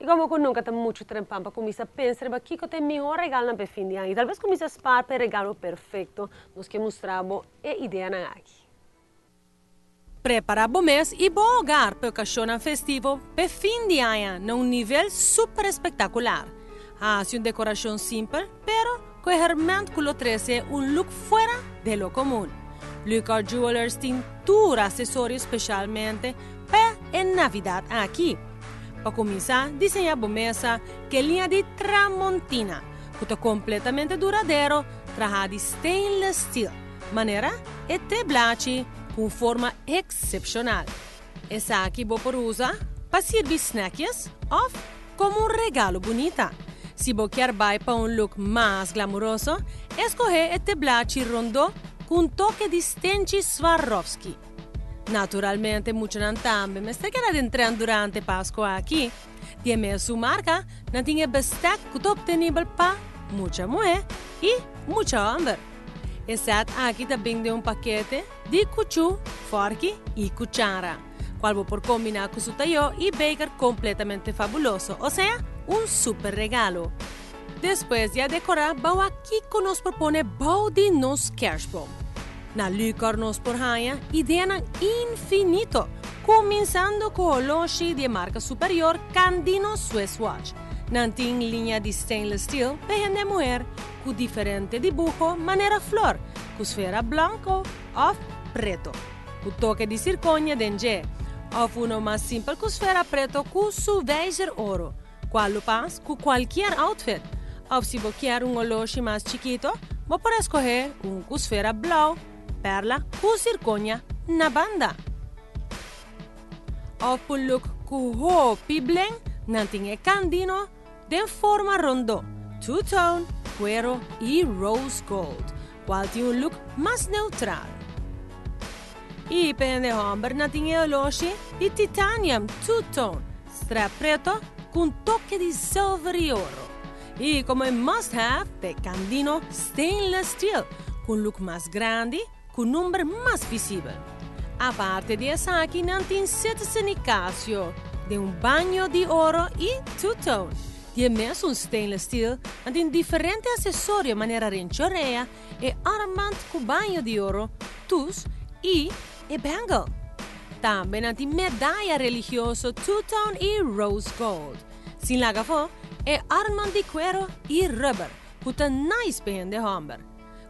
E como que nunca tem muito tempo para começar a pensar o que tem melhor regalo para fim de ano. E talvez começar a esperar para o regalo perfeito, nós que mostramos a ideia aqui. Prepara bom mês e bom lugar para o ocasião festivo para fim de ano num nível super espetacular. Haz uma decoração simples, pero que realmente coloque look fora de lo comum. Lucas Jewelers tem tour acessórios especialmente para a Navidad aqui. Para começar, desenha uma mesa que é linha de tramontina, que é completamente duradouro, trabalhado de stainless steel, maneira e teblache com forma excepcional. Essa aqui você usar para servir snacks ou como regalo bonita. Se você quer para look mais glamouroso, escolhe o teblache rondo com toque de Stenci Swarovski. Naturalmente, mucho não também, mas se quer adentrar durante Páscoa aqui, tem sua marca, não tem besteck que é obtenível para muita mulher e muita homem. Exceto aqui também tem paquete de cuchu, forque e cuchara, qual você combinar com seu talho e baker completamente fabuloso, ou seja, super regalo. Depois de decorar, vamos aqui que nos propone bau de nos kerstboom. Na Lucas nos porhanha ideia infinito, começando com o loja de marca superior Candino Swiss Watch. Não tem linha de stainless steel para gente mulher, com diferente dibujo, maneira flor, com esfera branco ou preto, com toque de circonia denge, ou uno mais simples com esfera preto com su visor ouro, qual passa com qualquer outfit. Ou se você quer loja mais chiquito, você pode escolher com esfera blau, perla com circonia na banda. Ou por look com roupa bling, não tem Candino de forma rondo, two-tone, cuero e rose gold, qual tem look mais neutral. E para o homem, não tem o loja de titanium two-tone, strap preto com toque de silver e ouro. E como must-have, de Candino stainless steel, com look mais grande, com número mais visível. A parte dessa aqui não tem certificado de banho de ouro e two-tone. Tem mesmo stainless steel, e tem diferentes acessórios maneira renchoreia e armband com banho de ouro, tus e bangle. Também tem medalha religiosa two-tone e rose gold. Sin lagafo é armband de cuero e rubber, que tá nice bem de homem.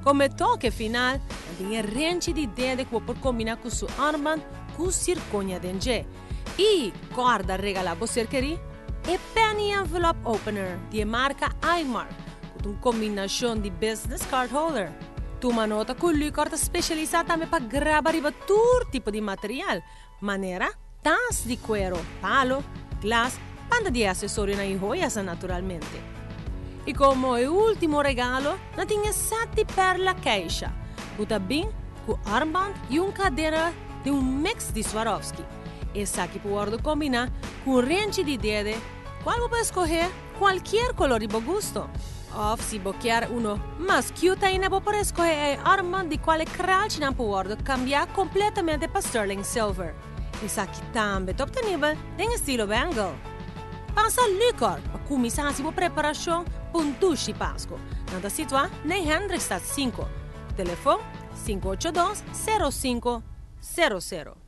Como toque final, tem range de dedo que você combinar com seu armband com circonia denge. E corda regalada você querer e penny envelope opener de marca iMark, com uma combinação de business card holder. Toma nota que o Lucas é especializado também para gravar todo tipo de material, maneira, tas de cuero, palo, glass, banda de acessórios e joias naturalmente. E como o último regalo, não tinha 7 perla queixa, que também com armband e cadeira de mix de Swarovski. Essa aqui pode combinar com range de dedo, qual pode escolher qualquer color de bom gosto. Ou se você quer uno mais cute ainda, pode escolher armband de qual cralch não pode cambiar completamente para sterling silver. Essa aqui também é obtenível em estilo bangle. Passa Lucas para começar a sua preparação para um duche Páscoa. Nada situar na Hendrikstad 5. Telefone 582 0500.